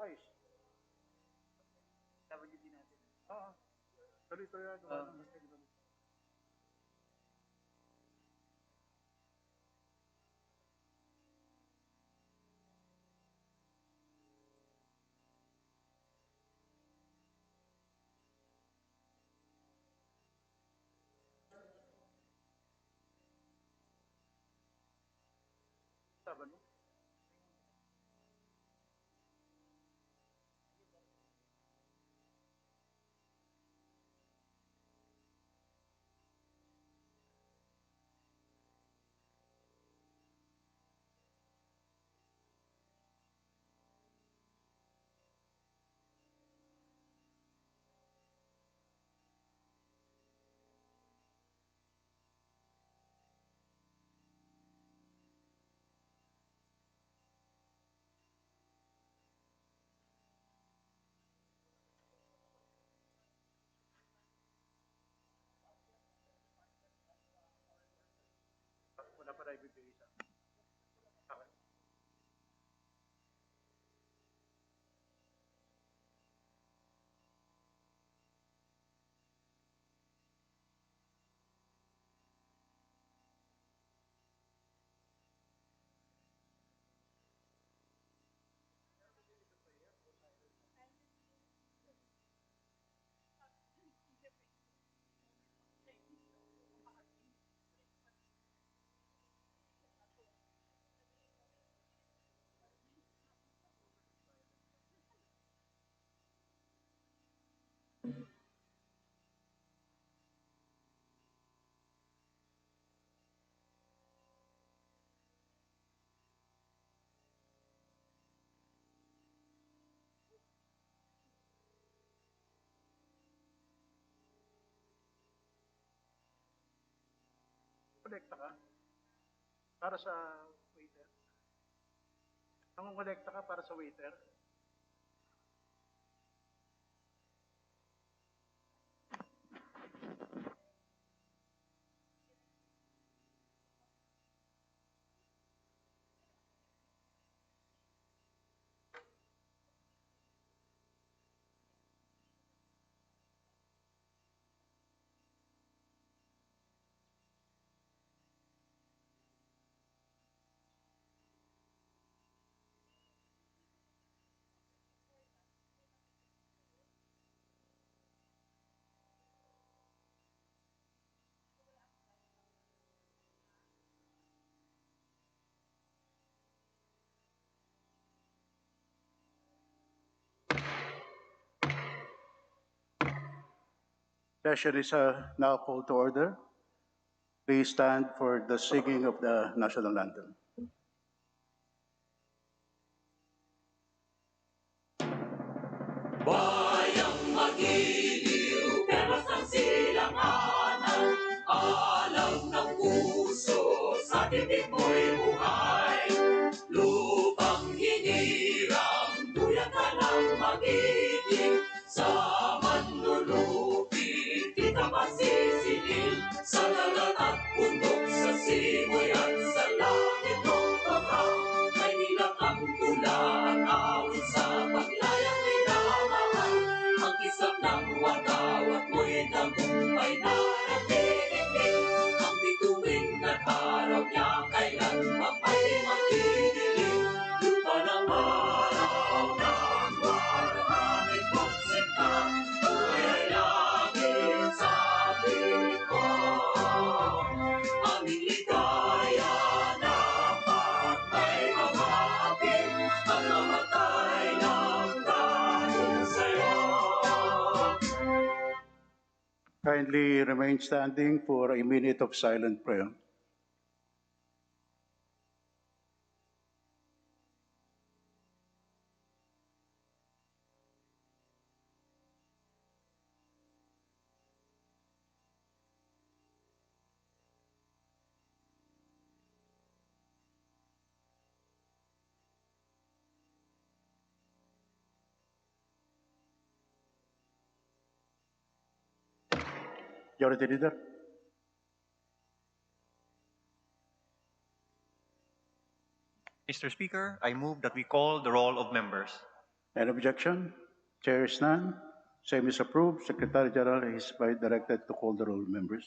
Ayos. WD natin. Oo. Tuloy-tuloy lang. Gawa ng schedule. Sabado. Wala pa tayo bibigay isa. Okay. Kolekta ka para sa waiter. Nangongolekta ka para sa waiter. Session is now called to order. Please stand for the singing of the national anthem. Bayang magiliw, pero sa silanganan, alam ng puso, sa titik mo'y buhay. Lupang hinirang, tuyan ka ng magiting, sa manlulupit, di ka masisingil. Sa dagat at bundok, sa simoy at sa langit mong baka, may nilakang tula at awit sa paglayang minamahal. Ang kisap ng wataw at mo'y tagumpay na nagtititig. Ang bituin at araw niya kailan papay magdidilim. Lupa ng araw ng warangit mong sinta, buhay ay langit sa piling ko. Aming ligaya dapat may mga aking at mamatay ng dahil sa'yo. Kindly remain standing for a minute of silent prayer. Majority Leader. Mr. Speaker, I move that we call the roll of members. Any objection? Chair is none. Same is approved. Secretary General is by directed to call the roll, members.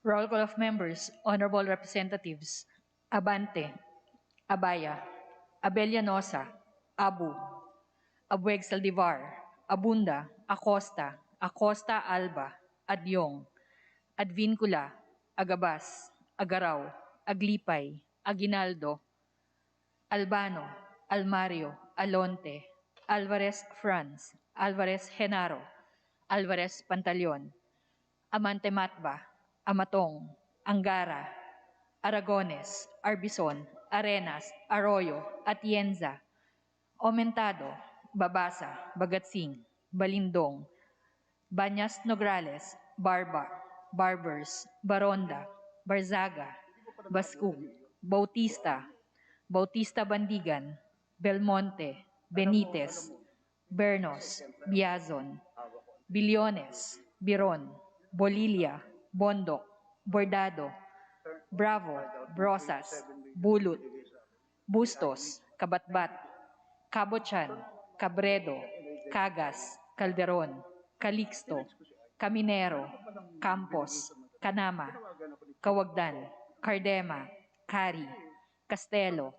Roll call of members, honorable representatives, Abante, Abaya, Abellanosa, Abu, Abueg Saldivar, Abunda, Acosta, Acosta Alba, Adyong, Advincula, Agabas, Agaraw, Aglipay, Aguinaldo, Albano, Almario, Alonte, Alvarez Franz, Alvarez Genaro, Alvarez Pantaleon, Amante Matba, Amatong, Angara, Aragones, Arbison, Arenas, Arroyo, Atienza, Aumentado, Babasa, Bagatsing, Balindong, Banyas Nograles, Barba, Barbers, Baronda, Barzaga, Bascug, Bautista, Bautista Bandigan, Belmonte, Benitez, Bernos, Biazon, Billones, Biron, Bolilia, Bondok, Bordado, Bravo, Brosas, Bulut, Bustos, Kabatbat, Cabochan, Cabredo, Cagas, Calderon, Calixto, Caminero, Campos, Canama, Kawagdan, Cardema, Cari, Castelo,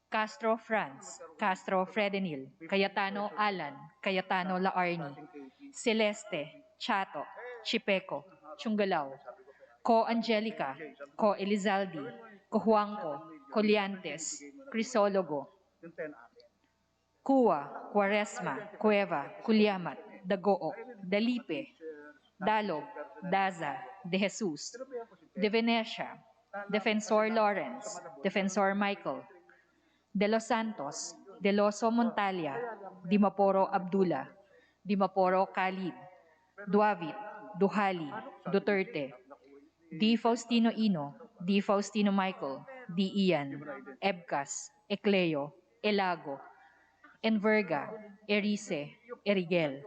Castro Franz, Castro Fredenil, Cayetano Alan, Cayetano Laarni, Celeste, Chato, Chipeco, Chungalao, Co Angelica, Co Elizaldi, Co Juanco, Coliantes, Crisologo, Kua, Quaresma, Cueva, Culiamat, Dagoo, Dalipe, Dalog, Daza, De Jesus, De Venecia, Defensor Lawrence, Defensor Michael, De Los Santos, De Loso Montalia, Dimaporo Abdullah, Dimaporo Khalid, Duavit, Duhali, Duterte, D. Faustino Ino, D. Faustino Michael, D. Ian, Ebcas, Ecleo, Elago, Enverga, Erice, Erigel,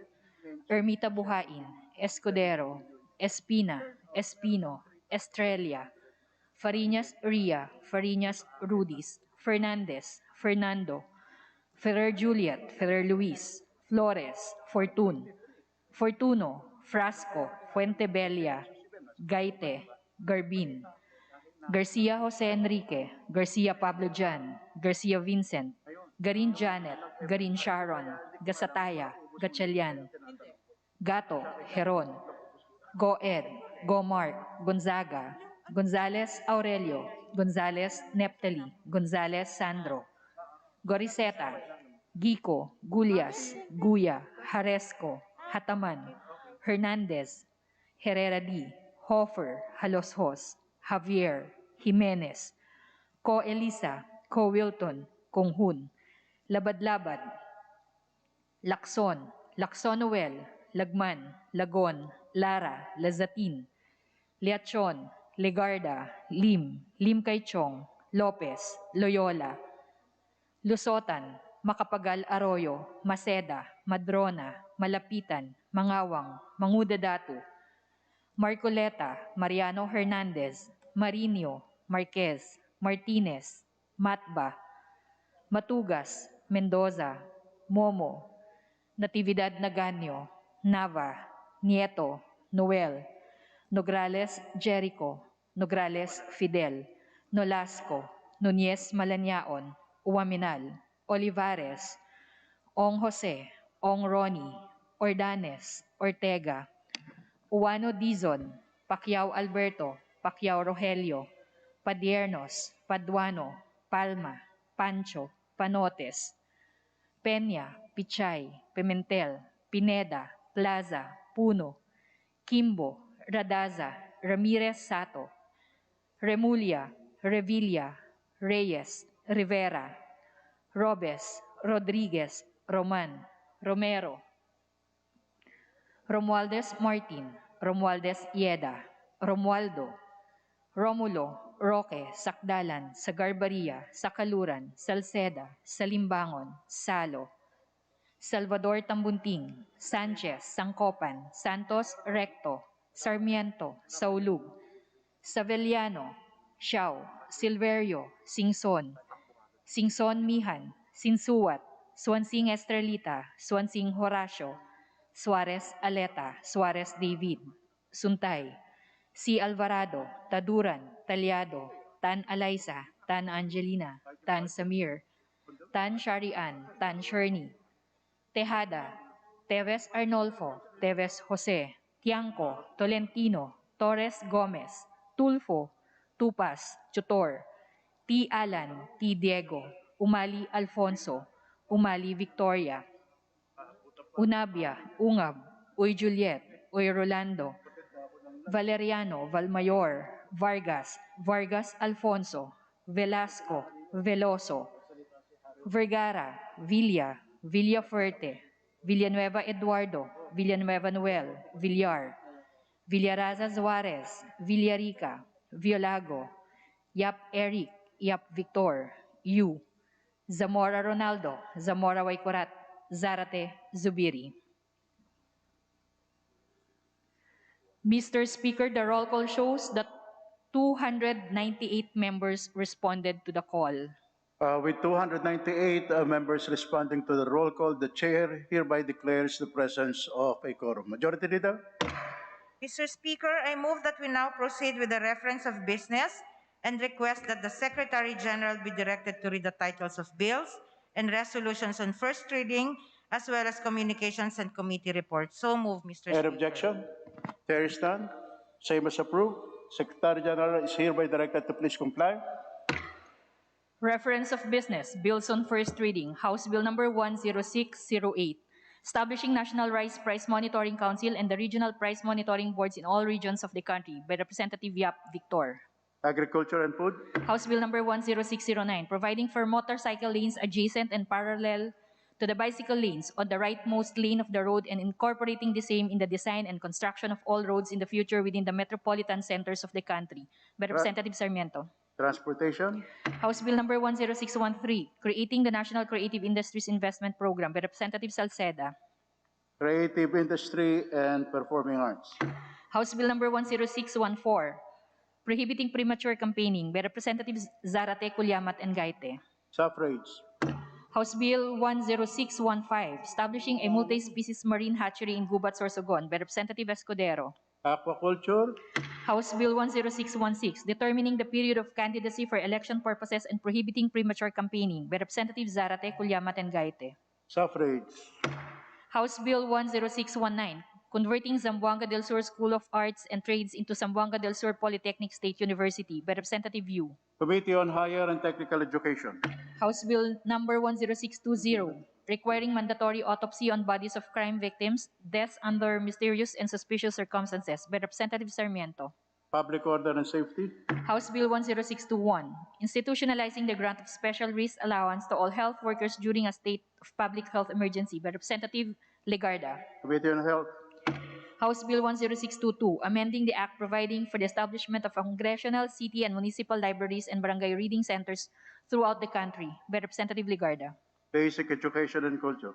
Ermita Buhain, Escudero, Espina, Espino, Estrella, Fariñas Ria, Fariñas Rudis, Fernandez, Fernando, Ferrer Juliet, Ferrer Luis, Flores, Fortun, Fortuno, Frasco, Fuentebella, Gaite, Garbin, Garcia Jose Enrique, Garcia Pablo Jan, Garcia Vincent, Garin Janet, Garin Sharon, Gasataya, Gatchalian, Gato, Heron, Go Ed, Go Mark, Gonzaga, Gonzales Aurelio, Gonzales Neptali, Gonzales Sandro, Goriseta, Gico, Gulyas, Guya, Haresco, Hataman, Hernandez, Herrera D, Hofer, Haloshos, Javier, Jimenez, Ko Elisa, Ko Wilton, Konghun, Labad-Labad, Lacson, Lacson Noel, Lagman, Lagon, Lara, Lazatin, Leachon, Legarda, Lim, Lim Kaichong, Lopez, Loyola, Lusotan, Makapagal Arroyo, Maceda, Madrona, Malapitan, Mangawang, Mangudadatu, Marcoleta, Mariano Hernandez, Marinio, Marquez, Martinez, Matba, Matugas, Mendoza, Momo, Natividad Naganyo, Nava, Nieto, Noel, Nograles Jericho, Nograles Fidel, Nolasco, Nunez Malaniaon, Uwaminal, Olivares, Ong Jose, Ong Ronnie, Ordanes, Ortega, Uwano Dizon, Pacquiao Alberto, Pacquiao Rogelio, Padiernos, Paduano, Palma, Pancho, Panotes, Peña, Pichay, Pimentel, Pineda, Plaza, Puno, Kimbo, Radaza, Ramirez Sato, Remulla, Revilla, Reyes, Rivera, Robes, Rodriguez, Roman, Romero, Romualdez Martin, Romualdez Yeda, Romualdo, Romulo, Roque, Sakdalan, Sagarbaria, Sakaluran, Salceda, Salimbangon, Salo, Salvador Tambunting, Sanchez, Sangcopan, Santos Recto, Sarmiento, Saulug, Savellano, Xiao, Silverio, Singson, Singson Mihan, Sinsuat, Swansing Estrelita, Swansing Horacio, Suarez Aleta, Suarez David, Suntay, C. Alvarado, Taduran, Talyado, Tan Alaysa, Tan Angelina, Tan Samir, Tan Sharian, Tan Sherney, Tejada, Teves Arnolfo, Teves Jose, Tiangco, Tolentino, Torres Gomez, Tulfo, Tupas, Chutor, T. Alan, T. Diego, Umali Alfonso, Umali Victoria, Unabia, Ungab, Uy Juliet, Uy Rolando, Valeriano, Valmayor, Vargas, Vargas Alfonso, Velasco, Veloso, Vergara, Villa, Villafuerte, Villanueva Eduardo, Villanueva Noel, Villar, Villaraza Juarez, Villarica, Violago, Yap Eric, Yap Victor, Yu, Zamora Ronaldo, Zamora Waikurat, Zarate Zubiri. Mr. Speaker, the roll call shows that 298 members responded to the call. With 298 members responding to the roll call, the chair hereby declares the presence of a quorum. Majority Leader? Mr. Speaker, I move that we now proceed with the reference of business and request that the Secretary General be directed to read the titles of bills and resolutions on first reading, as well as communications and committee reports. So move, Mr. Any Speaker. objection? There is none. Same as approved. Secretary General is hereby directed to please comply. Reference of business, bills on first reading, House Bill number 10608, establishing National Rice Price Monitoring Council and the Regional Price Monitoring Boards in all regions of the country by Representative Yap Victor. Agriculture and Food. House Bill number 10609, providing for motorcycle lanes adjacent and parallel to the bicycle lanes on the rightmost lane of the road and incorporating the same in the design and construction of all roads in the future within the metropolitan centers of the country by Representative Sarmiento. Transportation. House Bill number 10613, creating the National Creative Industries Investment Program by Representative Salceda. Creative Industry and Performing Arts. House Bill number 10614, prohibiting premature campaigning by Representatives Zarate, Culyamat, and Gaite. Suffrage. House Bill 10615, establishing a multi-species marine hatchery in Gubat, Sorsogon by Representative Escudero. Aquaculture. House Bill 10616, determining the period of candidacy for election purposes and prohibiting premature campaigning by Representative Zarate, Culyamat, and Gaite. Suffrage. House Bill 10619, converting Zamboanga del Sur School of Arts and Trades into Zamboanga del Sur Polytechnic State University by Representative Yu. Committee on Higher and Technical Education. House Bill number 10620, requiring mandatory autopsy on bodies of crime victims, deaths under mysterious and suspicious circumstances by Representative Sarmiento. Public Order and Safety. House Bill 10621, institutionalizing the grant of special risk allowance to all health workers during a state of public health emergency by Representative Legarda. Committee on Health. House Bill 10622, amending the act providing for the establishment of congressional, city, and municipal libraries and barangay reading centers throughout the country by Representative Legarda. Basic Education and Culture.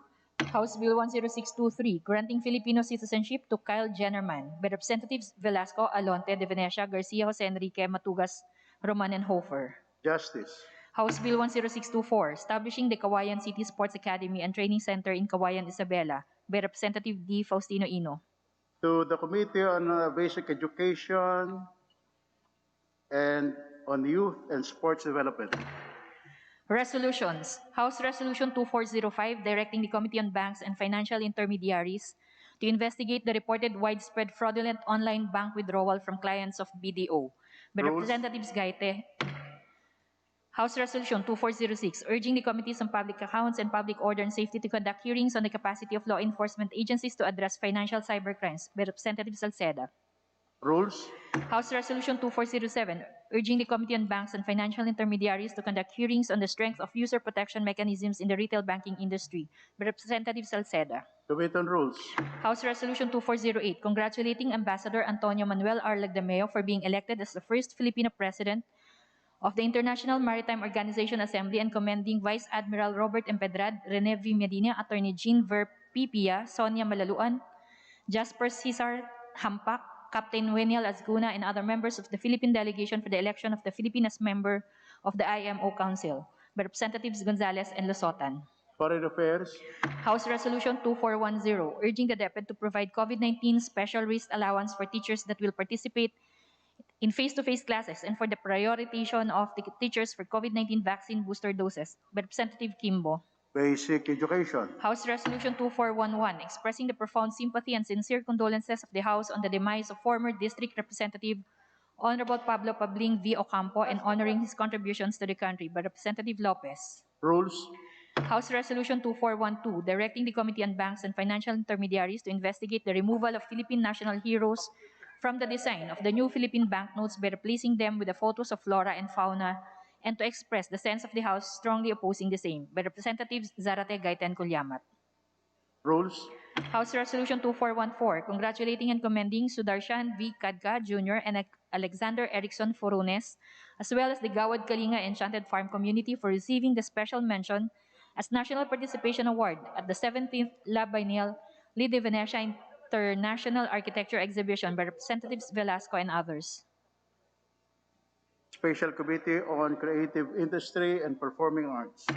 House Bill 10623, granting Filipino citizenship to Kyle Jennerman by Representatives Velasco, Alonte, De Venecia, Garcia, Jose Enrique, Matugas, Roman, and Hofer. Justice. House Bill 10624, establishing the Kawayan City Sports Academy and Training Center in Kawayan, Isabela by Representative D. Faustino Ino. To the Committee on Basic Education and on Youth and Sports Development. Resolutions. House Resolution 2405, directing the Committee on Banks and Financial Intermediaries to investigate the reported widespread fraudulent online bank withdrawal from clients of BDO by Rules. Representatives Gaite. House Resolution 2406, urging the Committees on Public Accounts and Public Order and Safety to conduct hearings on the capacity of law enforcement agencies to address financial cybercrimes by Representative Salceda. Rules. House Resolution 2407, urging the Committee on Banks and Financial Intermediaries to conduct hearings on the strength of user protection mechanisms in the retail banking industry by Representative Salceda. Committee on Rules. House Resolution 2408, congratulating Ambassador Antonio Manuel R. Lagdameo for being elected as the first Filipino President of the International Maritime Organization Assembly and commending Vice Admiral Robert Empedrad, Rene V. Medina, Attorney Jean Ver Pipia, Sonia Malaluan, Jasper Cesar Hampak, Captain Weniel Asguna, and other members of the Philippine delegation for the election of the Philippines member of the IMO Council by Representatives Gonzales and Losotan. Foreign Affairs, House Resolution 2410, urging the DepEd to provide COVID-19 special risk allowance for teachers that will participate in face-to-face classes and for the prioritization of the teachers for COVID-19 vaccine booster doses by Representative Kimbo. Basic Education, House Resolution 2411, expressing the profound sympathy and sincere condolences of the House on the demise of former District Representative Honorable Pablo Pabling V. Ocampo and honoring his contributions to the country by Representative Lopez. Rules, House Resolution 2412, directing the Committee on Banks and Financial Intermediaries to investigate the removal of Philippine national heroes from the design of the new Philippine banknotes by replacing them with the photos of flora and fauna, and to express the sense of the House strongly opposing the same by Representatives Zarate, Gaitan, Kulyamat. Rules, House Resolution 2414, congratulating and commending Sudarshan V. Kadka Jr. and Alexander Erickson Furunes, as well as the Gawad Kalinga Enchanted Farm community for receiving the special mention as National Participation Award at the 17th La Bienal de Venecia International Architecture Exhibition by Representatives Velasco and others. Special Committee on Creative Industry and Performing Arts,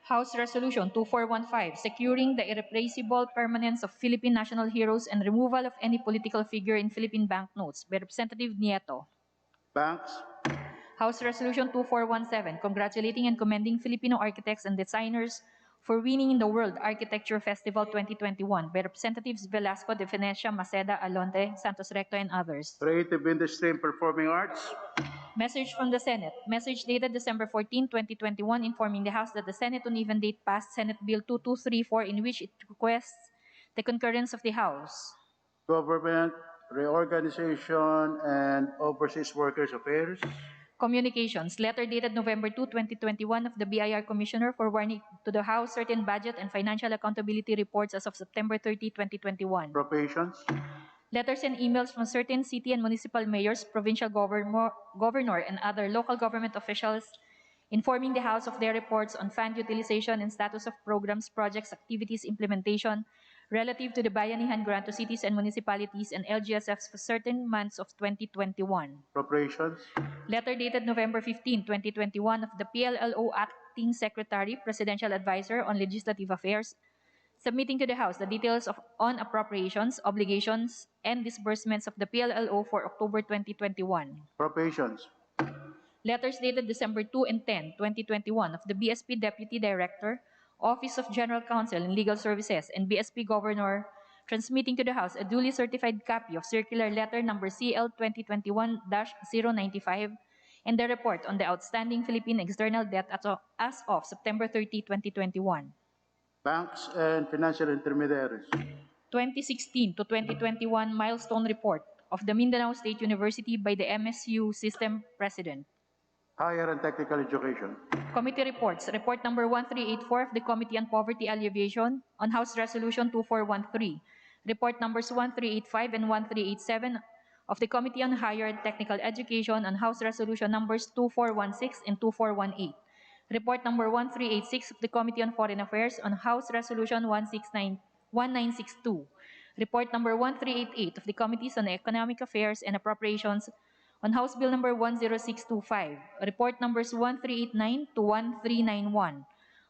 House Resolution 2415, securing the irreplaceable permanence of Philippine national heroes and removal of any political figure in Philippine banknotes by Representative Nieto. Banks, House Resolution 2417, congratulating and commending Filipino architects and designers for winning in the World Architecture Festival 2021 by Representatives Velasco de Venecia, Maceda, Alonte, Santos Recto, and others. Creative Industry and Performing Arts, Message from the Senate. Message dated December 14, 2021, informing the House that the Senate on even date passed Senate Bill 2234 in which it requests the concurrence of the House. Government Reorganization and Overseas Workers Affairs, Communications. Letter dated November 2, 2021 of the BIR Commissioner forwarding to the House certain budget and financial accountability reports as of September 30, 2021. Appropriations, Letters and emails from certain city and municipal mayors, provincial governor, and other local government officials informing the House of their reports on fund utilization and status of programs, projects, activities, implementation relative to the Bayanihan Grant to cities and municipalities and LGSFs for certain months of 2021. Appropriations, Letter dated November 15, 2021 of the PLLO Acting Secretary, Presidential Advisor on Legislative Affairs, submitting to the House the details on appropriations, obligations, and disbursements of the PLLO for October 2021. Appropriations, Letters dated December 2 and 10, 2021 of the BSP Deputy Director, Office of General Counsel and Legal Services, and BSP Governor, transmitting to the House a duly certified copy of Circular Letter Number CL 2021-095 and the report on the outstanding Philippine external debt as of September 30, 2021. Banks and Financial Intermediaries, 2016 to 2021 milestone report of the Mindanao State University by the MSU System President. Higher and Technical Education, Committee reports. Report number 1384 of the Committee on Poverty Alleviation on House Resolution 2413. Report numbers 1385 and 1387 of the Committee on Higher and Technical Education on House Resolution numbers 2416 and 2418. Report number 1386 of the Committee on Foreign Affairs on House Resolution 1962. Report number 1388 of the Committees on Economic Affairs and Appropriations on House Bill number 10625. Report numbers 1389 to 1391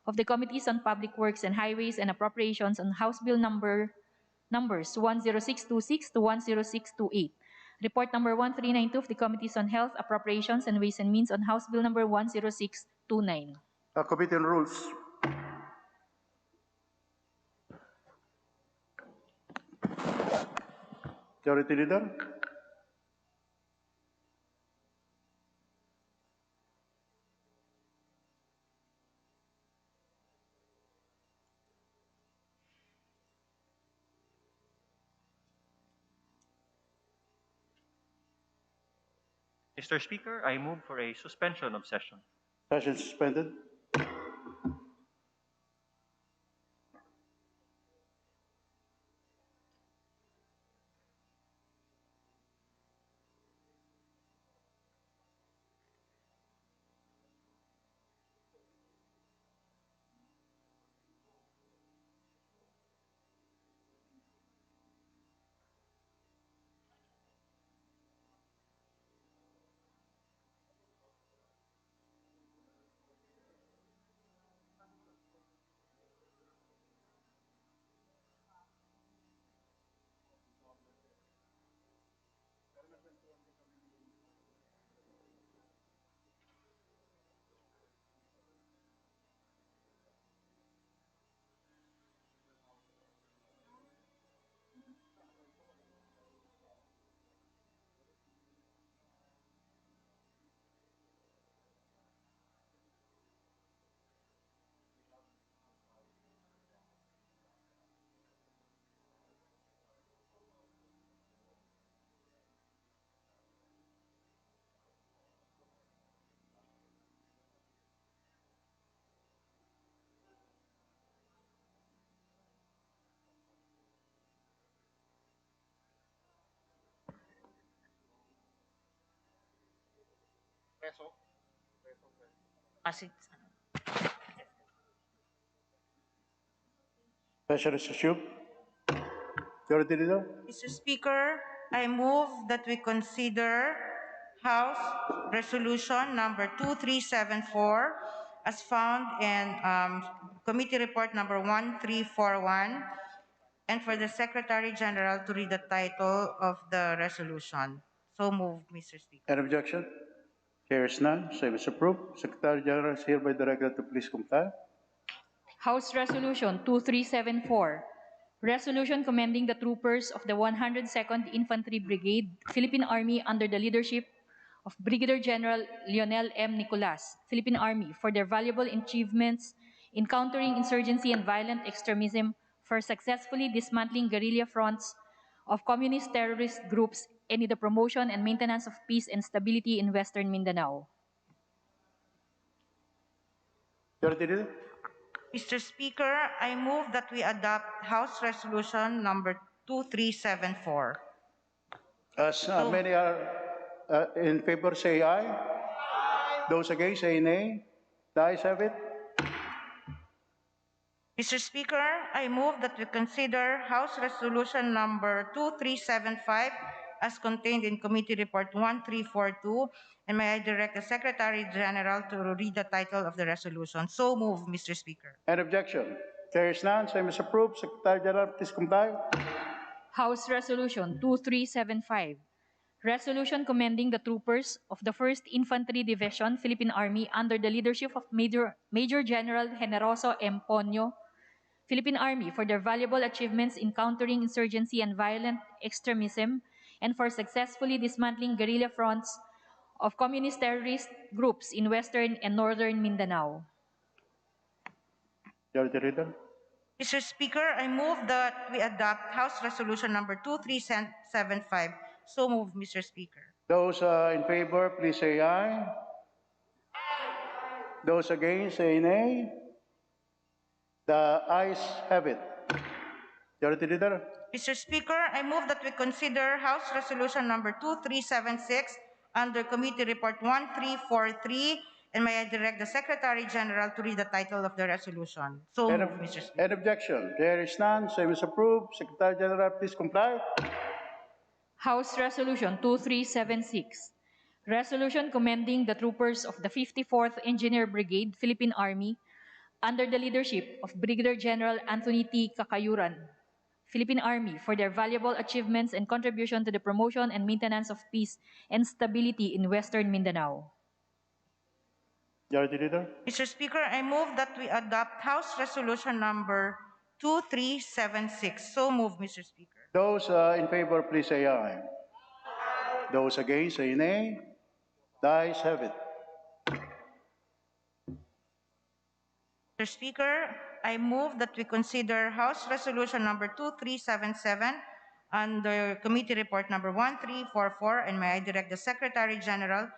of the Committees on Public Works and Highways and Appropriations on House Bill numbers 10626 to 10628. Report number 1392 of the Committees on Health, Appropriations, and Ways and Means on House Bill number 10629. Committee on Rules, Majority Leader, Mr. Speaker, I move for a suspension of session. session suspended. Kasi, Pleasure is assumed. Majority Leader. Mr. Speaker, I move that we consider House Resolution number 2374 as found in Committee Report number 1341, and for the Secretary General to read the title of the resolution. So moved, Mr. Speaker. Any objection? Chair is none. Same is approved. Secretary General is hereby directed to please comply. House Resolution 2374, resolution commending the troopers of the 102nd Infantry Brigade, Philippine Army under the leadership of Brigadier General Lionel M. Nicolas, Philippine Army, for their valuable achievements in countering insurgency and violent extremism, for successfully dismantling guerrilla fronts of communist terrorist groups, and in the promotion and maintenance of peace and stability in Western Mindanao. Majority Leader. Mr. Speaker, I move that we adopt House Resolution number 2374. As many are in favor, say aye. Those against, say nay. The ayes have it. Mr. Speaker, I move that we consider House Resolution number 2375 as contained in Committee Report 1342, and may I direct the Secretary General to read the title of the resolution. So move, Mr. Speaker. Any objection? There is none. Same is approved. Secretary General, please comply. House Resolution 2375, resolution commending the troopers of the 1st Infantry Division, Philippine Army, under the leadership of Major General Generoso M. Ponyo, Philippine Army, for their valuable achievements in countering insurgency and violent extremism, and for successfully dismantling guerrilla fronts of communist terrorist groups in Western and Northern Mindanao. Majority Leader. Mr. Speaker, I move that we adopt House Resolution number 2375. So move, Mr. Speaker. Those in favor, please say aye. Those against, say nay. The ayes have it. Majority Leader. Mr. Speaker, I move that we consider House Resolution number 2376 under Committee Report 1343, and may I direct the Secretary General to read the title of the resolution. So move, Mr. Speaker. Any objection? There is none. Same is approved. Secretary General, please comply. House Resolution 2376, resolution commending the troopers of the 54th Engineer Brigade, Philippine Army, under the leadership of Brigadier General Anthony T. Kakayuran, Philippine Army, for their valuable achievements and contribution to the promotion and maintenance of peace and stability in Western Mindanao. Majority Leader. Mr. Speaker, I move that we adopt House Resolution number 2376. So move, Mr. Speaker. Those in favor, please say aye. Those against, say nay. The ayes have it. Mr. Speaker, I move that we consider House Resolution number 2377 under Committee Report number 1344, and may I direct the Secretary General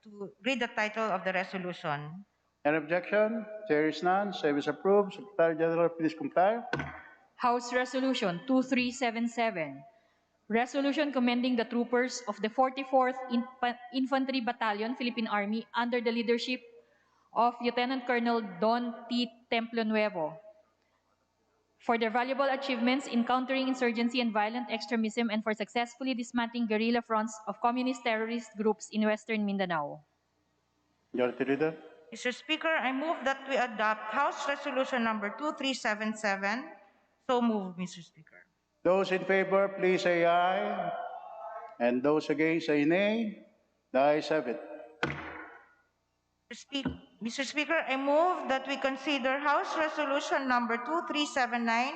to read the title of the resolution. Any objection? There is none. Same is approved. Secretary General, please comply. House Resolution 2377, resolution commending the troopers of the 44th Infantry Battalion, Philippine Army, under the leadership of Lieutenant Colonel Don T. Templo Nuevo, for their valuable achievements in countering insurgency and violent extremism, and for successfully dismantling guerrilla fronts of communist terrorist groups in Western Mindanao. Majority Leader. Mr. Speaker, I move that we adopt House Resolution number 2377. So move, Mr. Speaker. Those in favor, please say aye. And those against, say nay. The ayes have it. Mr. Speaker, I move that we consider House Resolution number 2379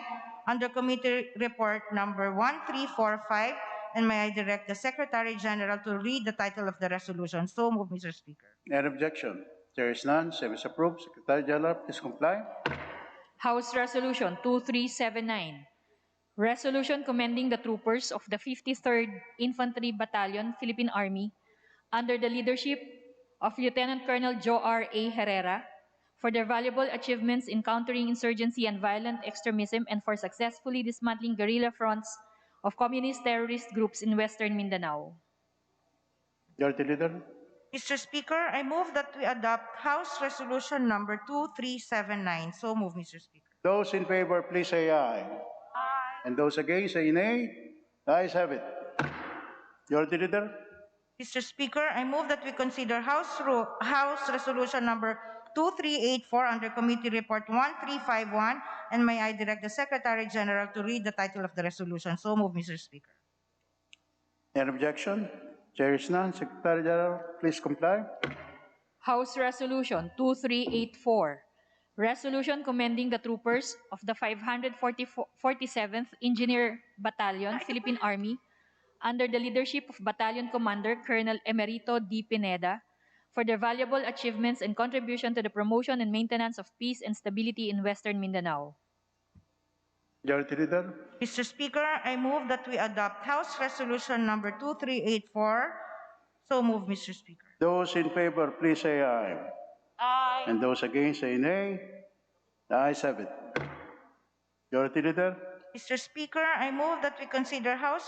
under Committee Report number 1345, and may I direct the Secretary General to read the title of the resolution. So move, Mr. Speaker. Any objection? There is none. Same is approved. Secretary General, please comply. House Resolution 2379, resolution commending the troopers of the 53rd Infantry Battalion, Philippine Army, under the leadership of Lieutenant Colonel Joe R. A. Herrera, for their valuable achievements in countering insurgency and violent extremism, and for successfully dismantling guerrilla fronts of communist terrorist groups in Western Mindanao. Majority Leader. Mr. Speaker, I move that we adopt House Resolution number 2379. So move, Mr. Speaker. Those in favor, please say aye. And those against, say nay. The ayes have it. Majority Leader. Mr. Speaker, I move that we consider House Resolution number 2384 under Committee Report 1351, and may I direct the Secretary General to read the title of the resolution. So move, Mr. Speaker. Any objection? Chair is none. Secretary General, please comply. House Resolution 2384. Resolution commending the troopers of the 547th Engineer Battalion, Philippine Army, under the leadership of Battalion Commander Colonel Emerito D. Pineda, for their valuable achievements and contribution to the promotion and maintenance of peace and stability in Western Mindanao. Majority Leader. Mr. Speaker, I move that we adopt House Resolution number 2384. So move, Mr. Speaker. Those in favor, please say aye. Aye. And those against, say nay. The ayes have it. Majority Leader. Mr. Speaker, I move that we consider House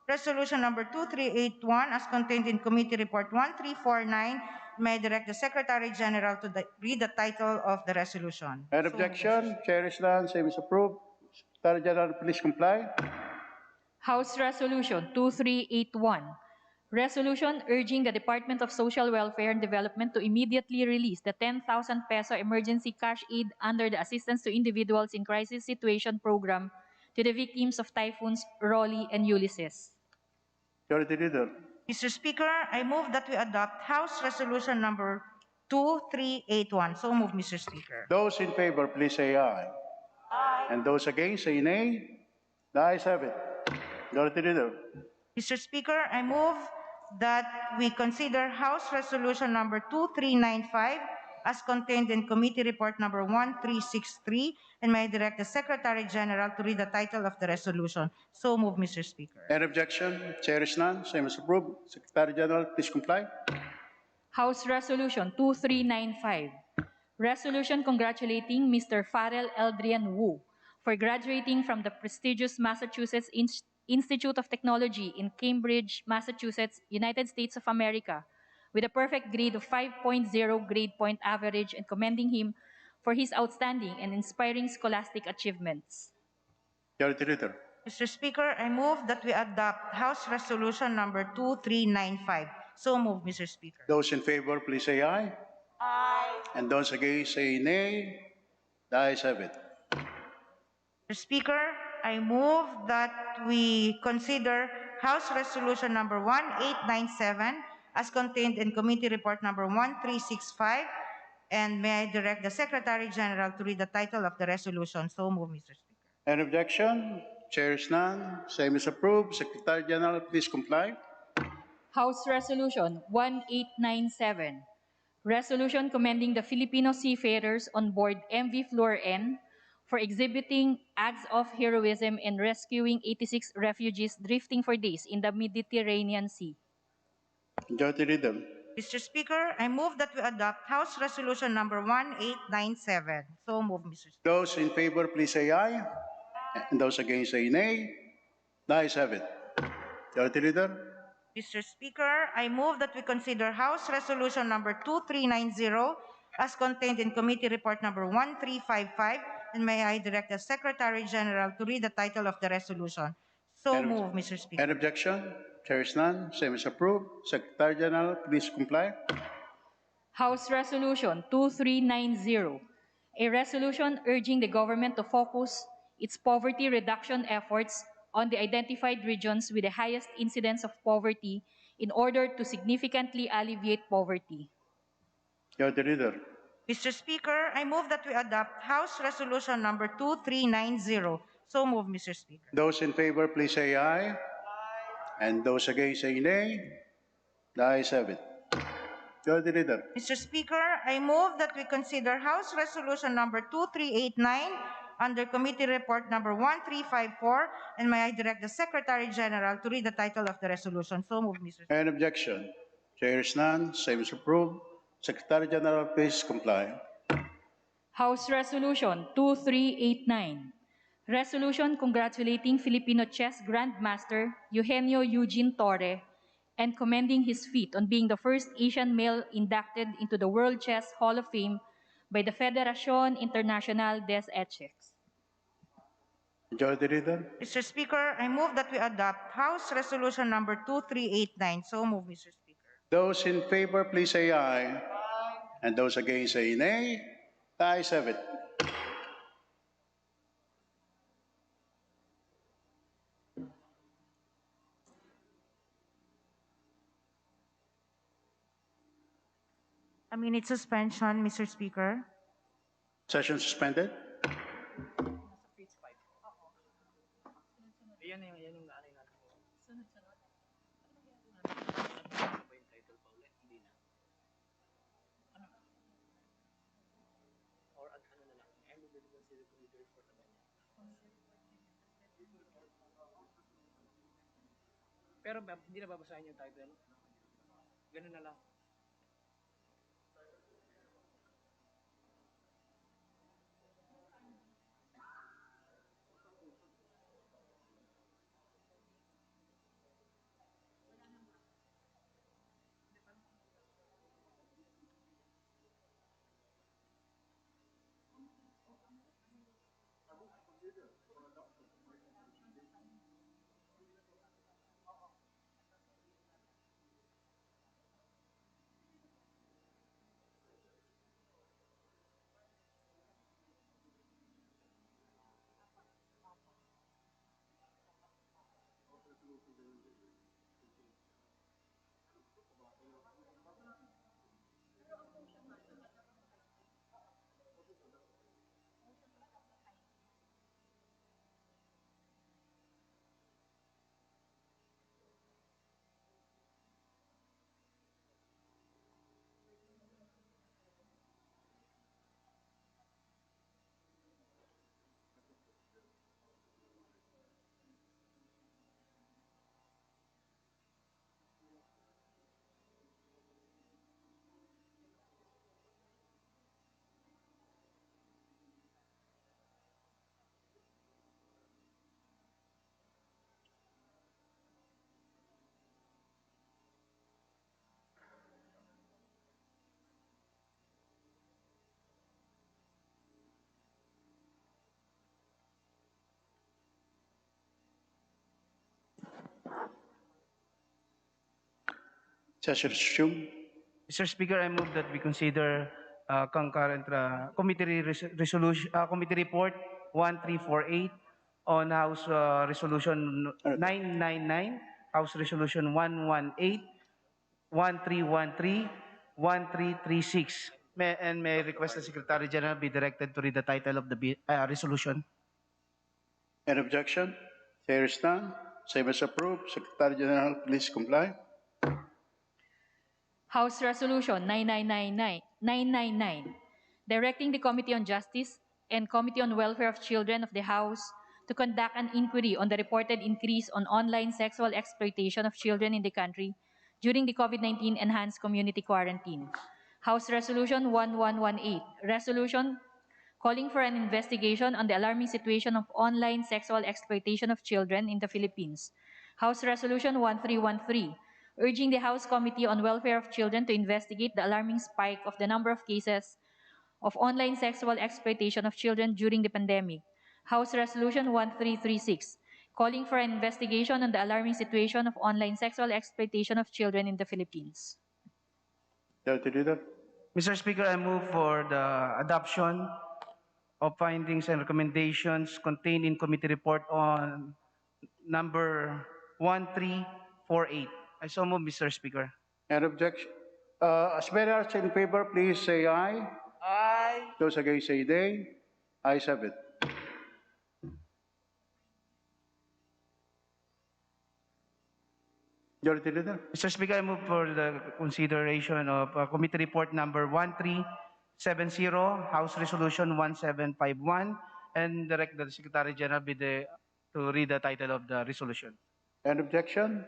Resolution number 2381 as contained in Committee Report 1349. May I direct the Secretary General to read the title of the resolution. An objection? Chair is none. Same is approved. Secretary General, please comply. House Resolution 2381. Resolution urging the Department of Social Welfare and Development to immediately release the 10,000 peso emergency cash aid under the Assistance to Individuals in Crisis Situation program to the victims of typhoons Rolly and Ulysses. Majority Leader. Mr. Speaker, I move that we adopt House Resolution number 2381. So move, Mr. Speaker. Those in favor, please say aye. Aye. And those against, say nay. The ayes have it. Majority Leader. Mr. Speaker, I move that we consider House Resolution number 2395 as contained in Committee Report number 1363, and may I direct the Secretary General to read the title of the resolution. So move, Mr. Speaker. Any objection? Chair is none. Same is approved. Secretary General, please comply. House Resolution 2395. Resolution congratulating Mr. Farrell Eldrian Wu for graduating from the prestigious Massachusetts Institute of Technology in Cambridge, Massachusetts, United States of America, with a perfect grade of 5.0 grade point average, and commending him for his outstanding and inspiring scholastic achievements. Majority Leader. Mr. Speaker, I move that we adopt House Resolution number 2395. So move, Mr. Speaker. Those in favor, please say aye. Aye. And those against, say nay. The ayes have it. Mr. Speaker, I move that we consider House Resolution number 1897 as contained in Committee Report number 1365, and may I direct the Secretary General to read the title of the resolution. So move, Mr. Speaker. Any objection? Chair is none. Same is approved. Secretary General, please comply. House Resolution 1897. Resolution commending the Filipino seafarers on board MV Flor N for exhibiting acts of heroism and rescuing 86 refugees drifting for days in the Mediterranean Sea. Majority Leader. Mr. Speaker, I move that we adopt House Resolution number 1897. So move, Mr. Speaker. Those in favor, please say aye. And those against, say nay. The ayes have it. Majority Leader. Mr. Speaker, I move that we consider House Resolution number 2390 as contained in Committee Report number 1355, and may I direct the Secretary General to read the title of the resolution. So move, Mr. Speaker. Any objection? Chair is none. Same is approved. Secretary General, please comply. House Resolution 2390. A resolution urging the government to focus its poverty reduction efforts on the identified regions with the highest incidence of poverty in order to significantly alleviate poverty. Majority Leader. Mr. Speaker, I move that we adopt House Resolution number 2390. So move, Mr. Speaker. Those in favor, please say aye. And those against, say nay. The ayes have it. Majority Leader. Mr. Speaker, I move that we consider House Resolution number 2389 under Committee Report number 1354, and may I direct the Secretary General to read the title of the resolution. So move, Mr. Speaker. Any objection? Chair is none. Same is approved. Secretary General, please comply. House Resolution 2389. Resolution congratulating Filipino chess grandmaster Eugenio Eugene Torre and commending his feat on being the first Asian male inducted into the World Chess Hall of Fame by the Federación Internacional des Échecs. Majority Leader. Mr. Speaker, I move that we adopt House Resolution number 2389. So move, Mr. Speaker. Those in favor, please say aye. And those against say nay. The ayes have it. A minute suspension, Mr. Speaker. Session suspended. Pero hindi na babasahin yung title. Ganun na lang. Session resumed. Mr. Speaker, I move that we consider concurrent committee report 1348 on House Resolution 999, House Resolution 118, 1313, 1336. May I request the Secretary General be directed to read the title of the resolution. Any objection? There is none. Same as approved. Secretary General, please comply. House Resolution 999, directing the Committee on Justice and Committee on Welfare of Children of the House to conduct an inquiry on the reported increase on online sexual exploitation of children in the country during the COVID-19 enhanced community quarantine. House Resolution 1118, resolution calling for an investigation on the alarming situation of online sexual exploitation of children in the Philippines. House Resolution 1313, urging the House Committee on Welfare of Children to investigate the alarming spike of the number of cases of online sexual exploitation of children during the pandemic. House Resolution 1336, calling for an investigation on the alarming situation of online sexual exploitation of children in the Philippines. Majority Leader. Mr. Speaker, I move for the adoption of findings and recommendations contained in committee report on number 1348. I so move, Mr. Speaker. Any objection? As many as in favor, please say aye. Aye. Those against say nay. Ayes have it. Majority Leader. Mr. Speaker, I move for the consideration of committee report number 1370, House Resolution 1751, and direct the Secretary General to read the title of the resolution. Any objection?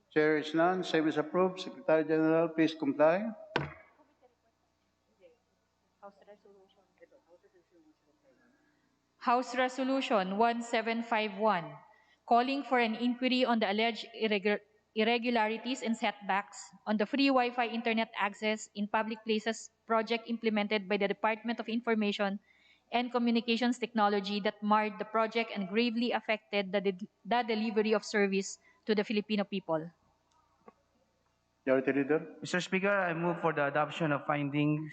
Chair is none. Same is approved. Secretary General, please comply. House Resolution 1751, calling for an inquiry on the alleged irregularities and setbacks on the free Wi-Fi internet access in public places project implemented by the Department of Information and Communications Technology that marred the project and gravely affected the delivery of service to the Filipino people. Majority Leader. Mr. Speaker, I move for the adoption of findings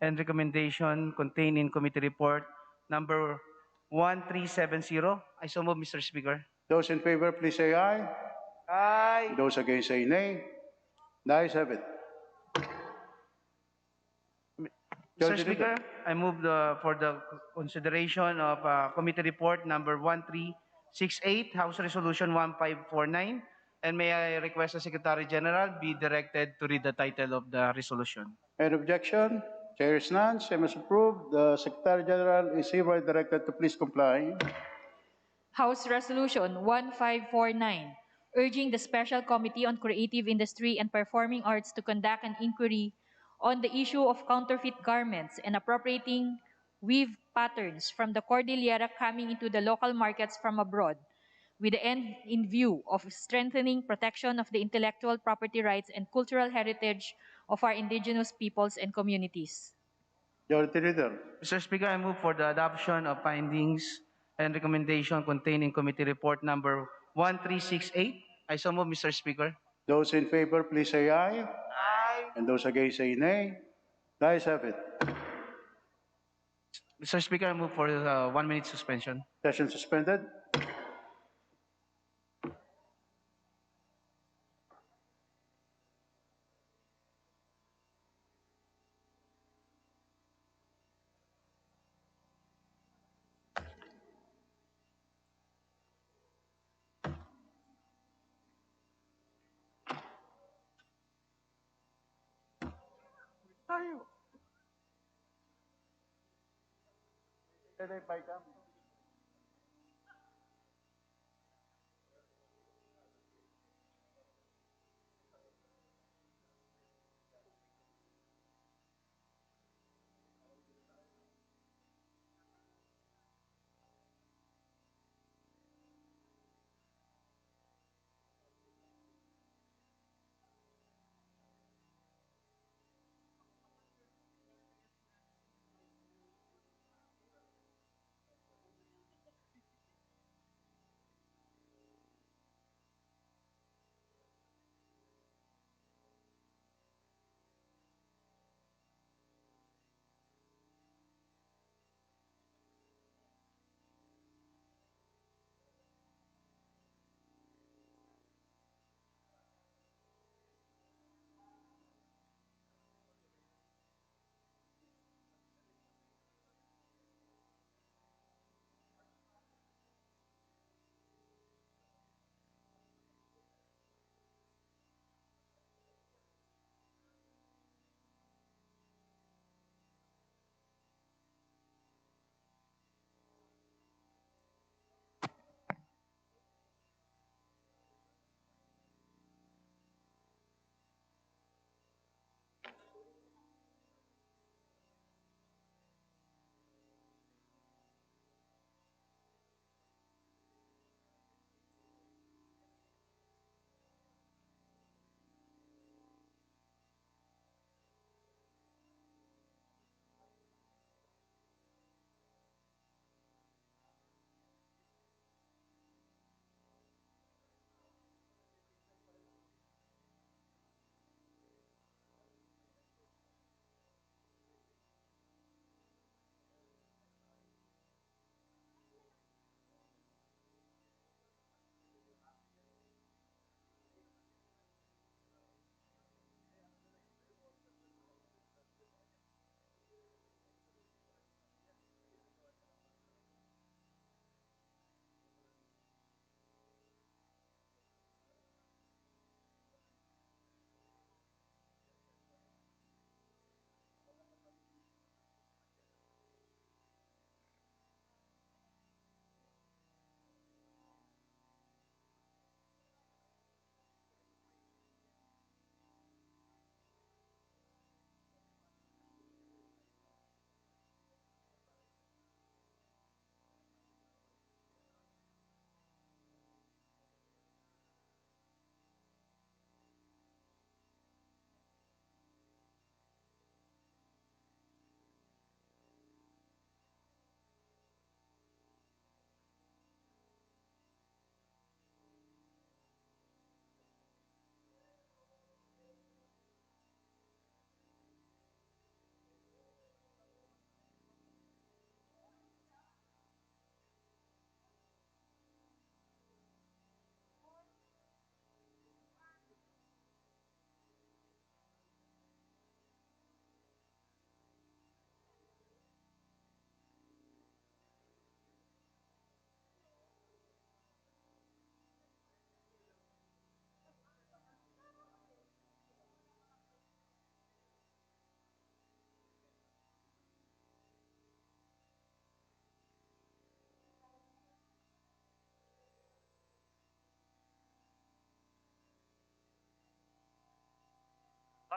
and recommendation contained in committee report number 1370. I so move, Mr. Speaker. Those in favor, please say aye. Aye. Those against say nay. The ayes have it. Mr. Majority Speaker, Leader. I move for the consideration of committee report number 1368, House Resolution 1549, and may I request the Secretary General be directed to read the title of the resolution. Any objection? Chair is none. Same as approved. The Secretary General is hereby directed to please comply. House Resolution 1549, urging the Special Committee on Creative Industry and Performing Arts to conduct an inquiry on the issue of counterfeit garments and appropriating weave patterns from the Cordillera coming into the local markets from abroad, with the end in view of strengthening protection of the intellectual property rights and cultural heritage of our indigenous peoples and communities. Majority Leader. Mr. Speaker, I move for the adoption of findings and recommendation contained in committee report number 1368. I so move, Mr. Speaker. Those in favor, please say aye. Aye. And those against say nay. The ayes have it. Mr. Speaker, I move for 1 minute suspension. Session suspended. Tayo.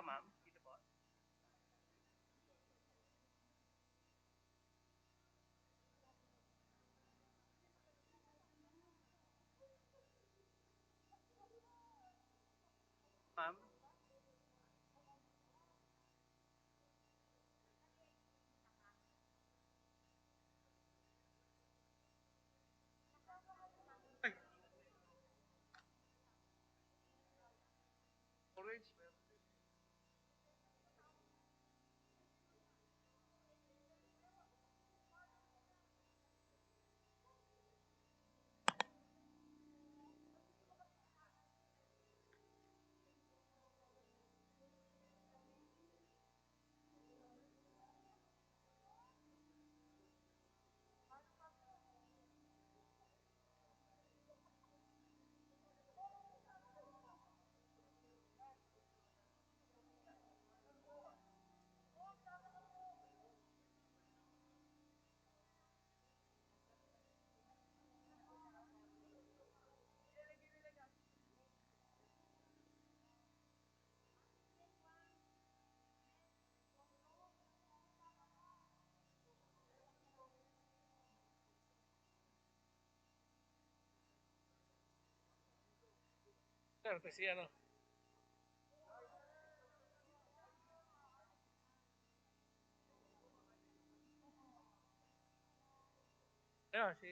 ma'am. Dito po. Ma'am. Ay, orange. Sir, kasi ano? Ayan, si...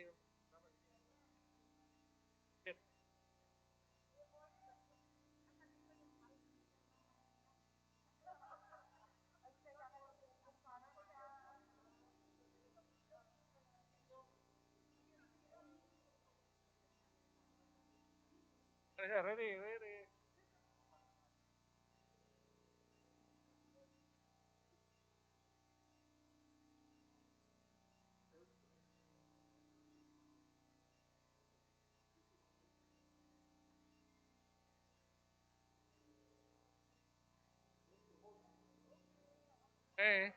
Ready, ready. Eh,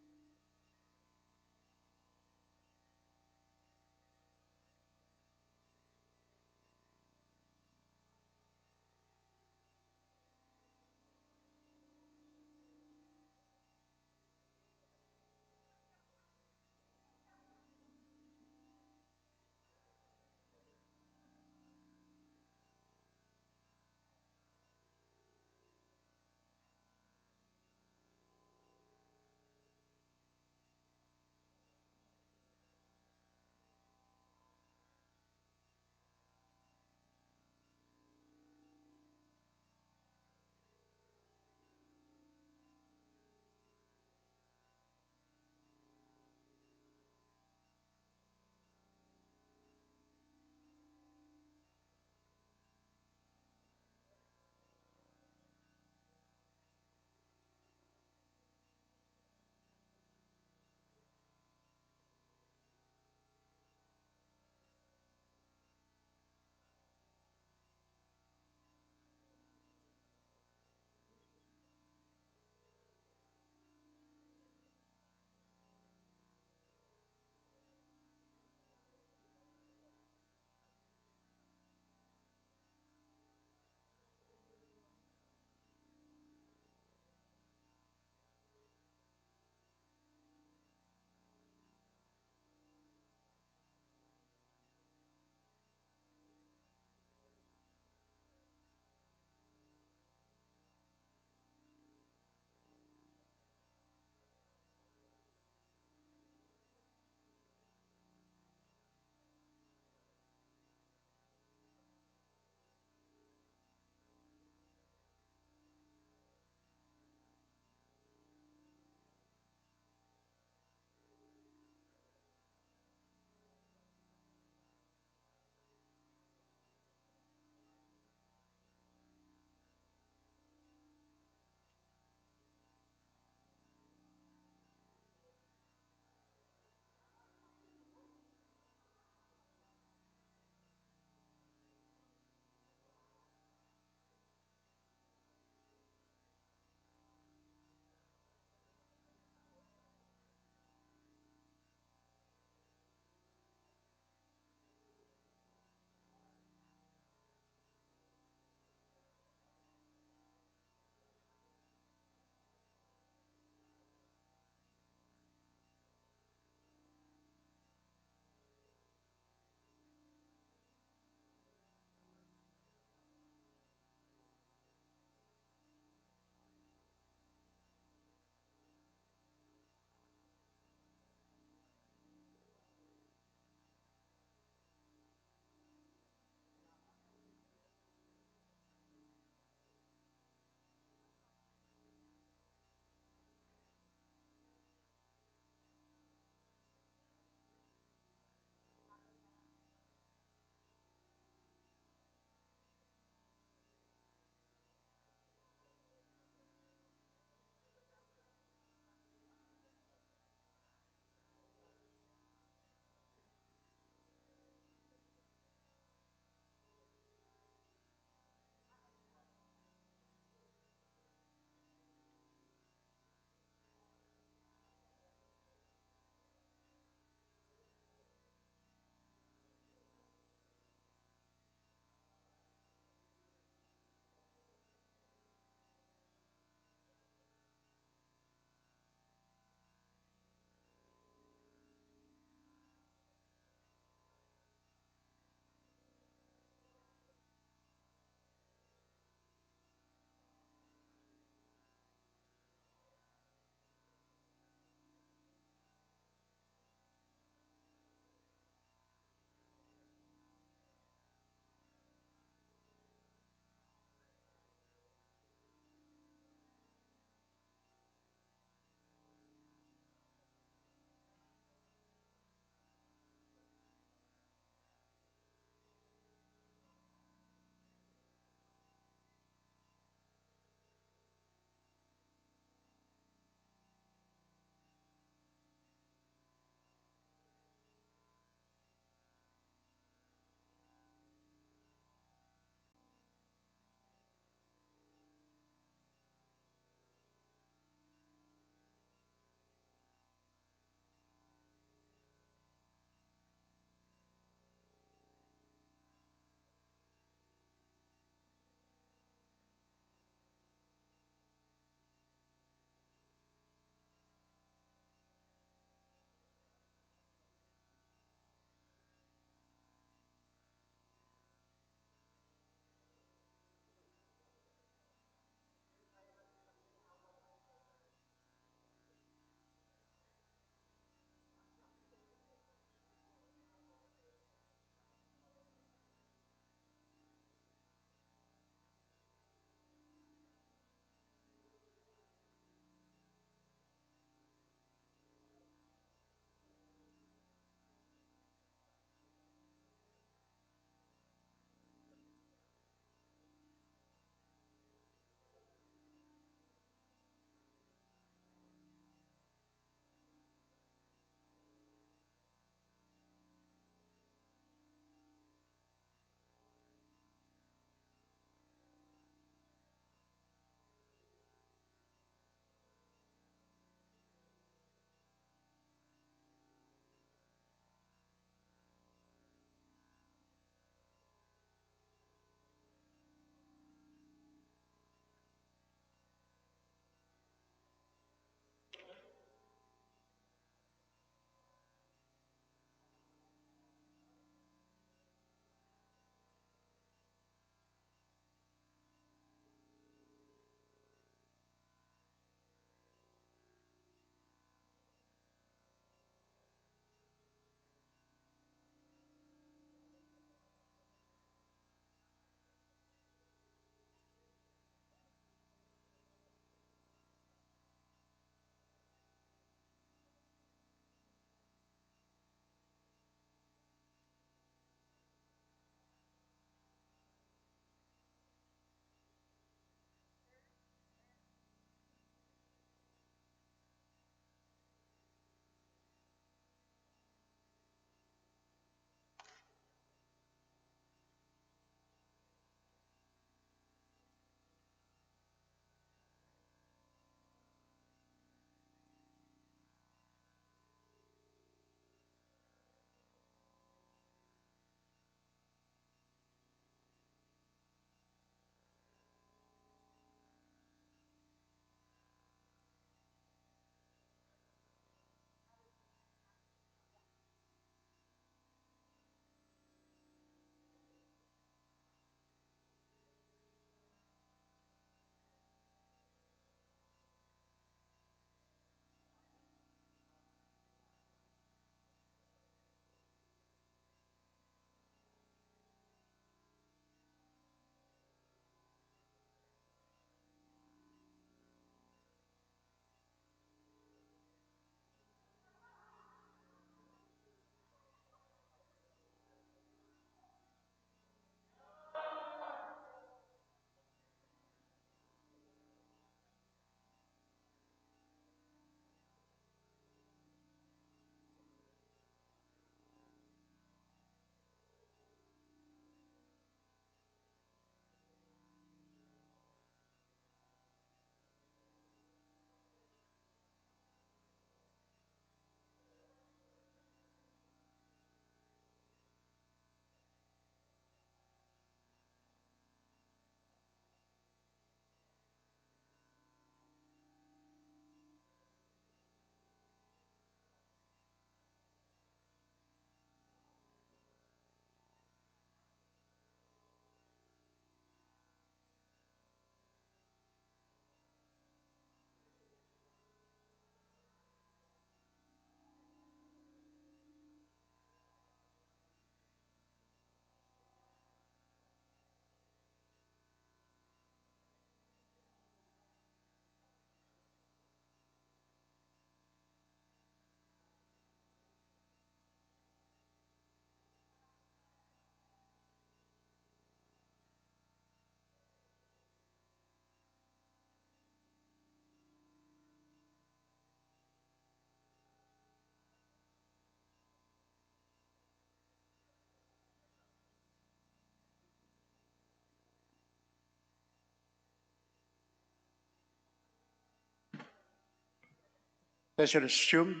Session is resumed.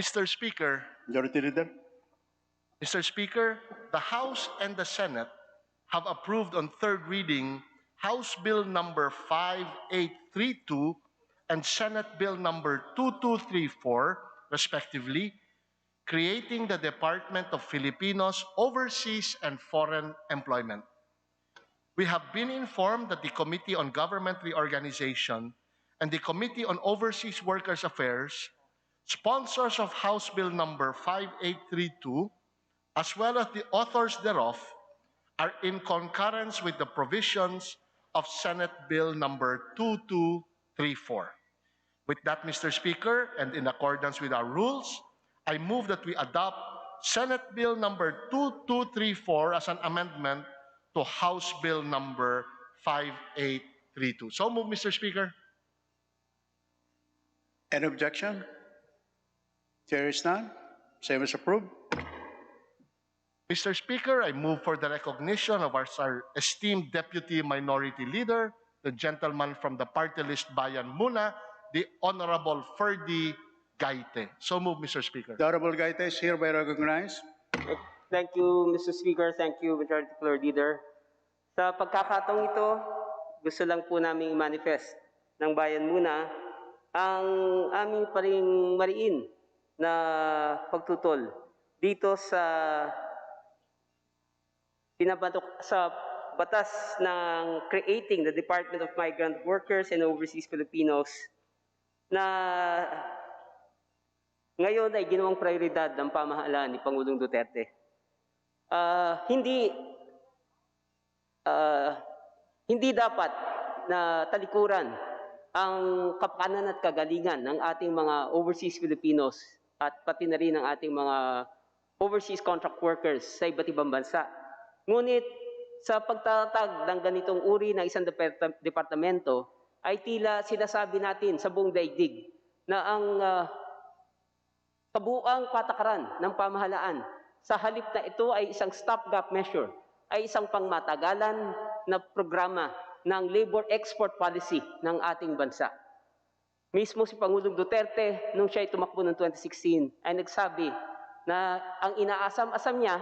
Mr. Speaker, Majority Leader. Mr. Speaker, the House and the Senate have approved on third reading House Bill number 5832 and Senate Bill number 2234, respectively, creating the Department of Filipinos Overseas and Foreign Employment. We have been informed that the Committee on Government Reorganization and the Committee on Overseas Workers Affairs, sponsors of House Bill number 5832, as well as the authors thereof, are in concurrence with the provisions of Senate Bill number 2234. With that, Mr. Speaker, and in accordance with our rules, I move that we adopt Senate Bill number 2234 as an amendment to House Bill number 5832. So move, Mr. Speaker. Any objection? Chair is none. Same is approved. Mr. Speaker, I move for the recognition of our esteemed Deputy Minority Leader, the gentleman from the party list Bayan Muna, the Honorable Ferdy Gaite. So move, Mr. Speaker. The Honorable Gaite is hereby recognized. Thank you, Mr. Speaker. Thank you, Majority Floor Leader. Sa pagkakataong ito, gusto lang po namin manifest ng Bayan Muna ang aming paring mariin na pagtutol dito sa batas ng creating the Department of Migrant Workers and Overseas Filipinos na ngayon ay ginawang prioridad ng pamahalaan ni Pangulong Duterte. Hindi dapat na talikuran ang kapakanan at kagalingan ng ating mga overseas Filipinos at pati na rin ng ating mga overseas contract workers sa iba't ibang bansa. Ngunit sa pagtatag ng ganitong uri ng isang departamento ay tila sinasabi natin sa buong daigdig na ang kabuuang patakaran ng pamahalaan sa halip na ito ay isang stopgap measure, ay isang pangmatagalan na programa ng labor export policy ng ating bansa. Mismo si Pangulong Duterte, nung siya ay tumakbo noong 2016, ay nagsabi na ang inaasam-asam niya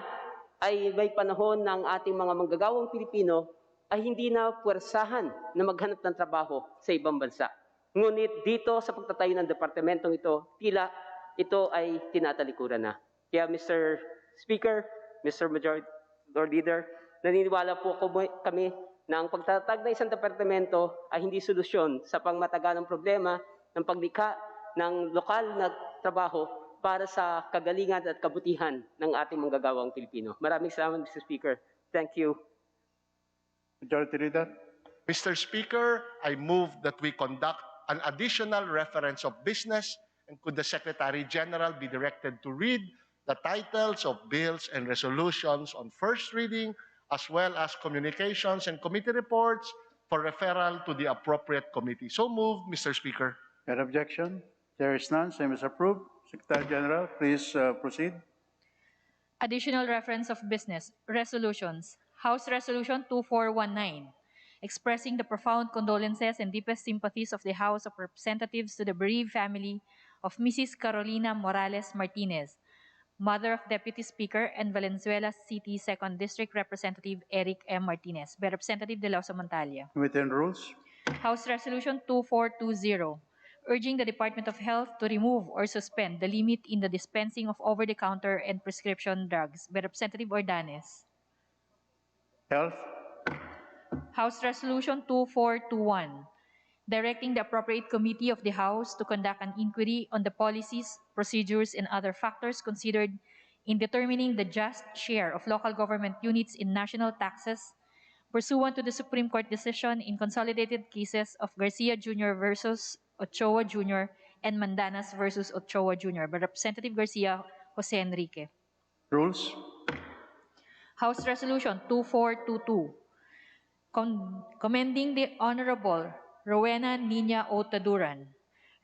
ay may panahon ng ating mga manggagawang Pilipino ay hindi na puwersahan na maghanap ng trabaho sa ibang bansa. Ngunit dito sa pagtatayo ng departamentong ito, tila ito ay tinatalikuran na. Kaya Mr. Speaker, Mr. Majority Leader, naniniwala po kami na ang pagtatag ng isang departamento ay hindi solusyon sa pangmatagalang problema ng paglikha ng lokal na trabaho para sa kagalingan at kabutihan ng ating manggagawang Pilipino. Maraming salamat, Mr. Speaker. Thank you. Majority Leader. Mr. Speaker, I move that we conduct an additional reference of business, and could the Secretary General be directed to read the titles of bills and resolutions on first reading, as well as communications and committee reports for referral to the appropriate committee. So moved, Mr. Speaker. Any objection? There is none. Same is approved. Secretary General, please proceed. Additional reference of business, resolutions. House Resolution 2419, expressing the profound condolences and deepest sympathies of the House of Representatives to the bereaved family of Mrs. Carolina Morales Martinez, mother of Deputy Speaker and Valenzuela City 2nd District Representative Eric M. Martinez, by Representative De La Osa Montalia. Within rules. House Resolution 2420, urging the Department of Health to remove or suspend the limit in the dispensing of over-the-counter and prescription drugs, by Representative Ordanes. Health. House Resolution 2421, directing the appropriate committee of the House to conduct an inquiry on the policies, procedures, and other factors considered in determining the just share of local government units in national taxes pursuant to the Supreme Court decision in consolidated cases of Garcia Jr. versus Ochoa Jr. and Mandanas versus Ochoa Jr. by Representative Garcia Jose Enrique. Rules. House Resolution 2422, commending the Honorable Rowena Nina Otaduran,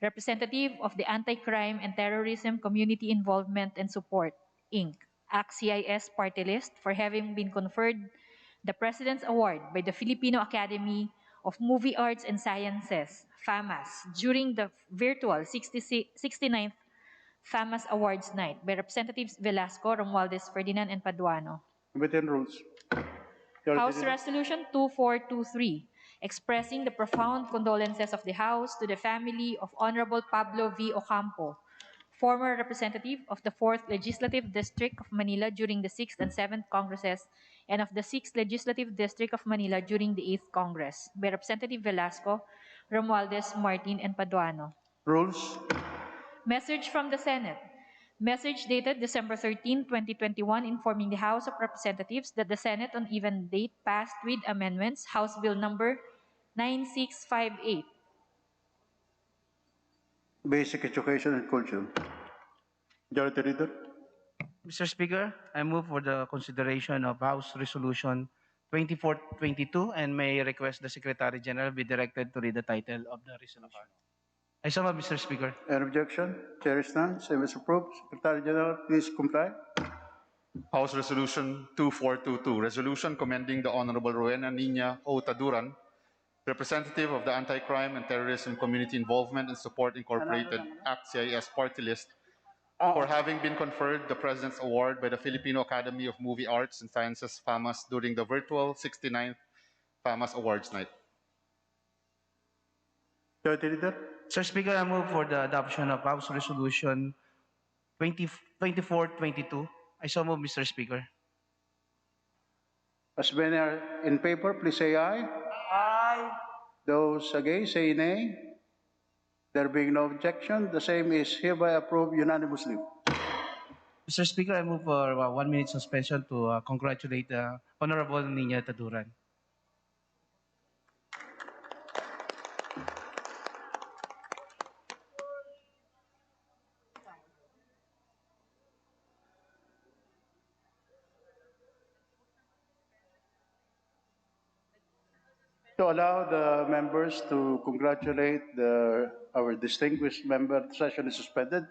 representative of the Anti-Crime and Terrorism Community Involvement and Support, Inc., ACT-CIS Party List, for having been conferred the President's Award by the Filipino Academy of Movie Arts and Sciences, FAMAS, during the virtual 69th FAMAS Awards Night by Representatives Velasco, Romualdez, Ferdinand, and Paduano. Committee on Rules. Majority House Leader. Resolution 2423, expressing the profound condolences of the House to the family of Honorable Pablo V. Ocampo, former representative of the 4th Legislative District of Manila during the 6th and 7th Congresses and of the 6th Legislative District of Manila during the 8th Congress, by Representative Velasco, Romualdez, Martin, and Paduano. Rules. Message from the Senate. Message dated December 13, 2021, informing the House of Representatives that the Senate on even date passed with amendments House Bill number 9658. Basic Education and Culture. Majority Leader. Mr. Speaker, I move for the consideration of House Resolution 2422 and may request the Secretary General be directed to read the title of the resolution. I so move, Mr. Speaker. Any objection? Chair is none. Same is approved. Secretary General, please comply. House Resolution 2422, resolution commending the Honorable Rowena Nina O. Taduran, representative of the Anti-Crime and Terrorism Community Involvement and Support Incorporated Act CIS Party List, for having been conferred the President's Award by the Filipino Academy of Movie Arts and Sciences, FAMAS, during the virtual 69th FAMAS Awards Night. Majority Leader. Mr. Speaker, I move for the adoption of House Resolution 2422. I so move, Mr. Speaker. As many are in favor, please say aye. Aye. Those against, say nay. There being no objection, the same is hereby approved unanimously. Mr. Speaker, I move for 1 minute suspension to congratulate Honorable Nina Taduran. To allow the members to congratulate our distinguished member, the session is suspended.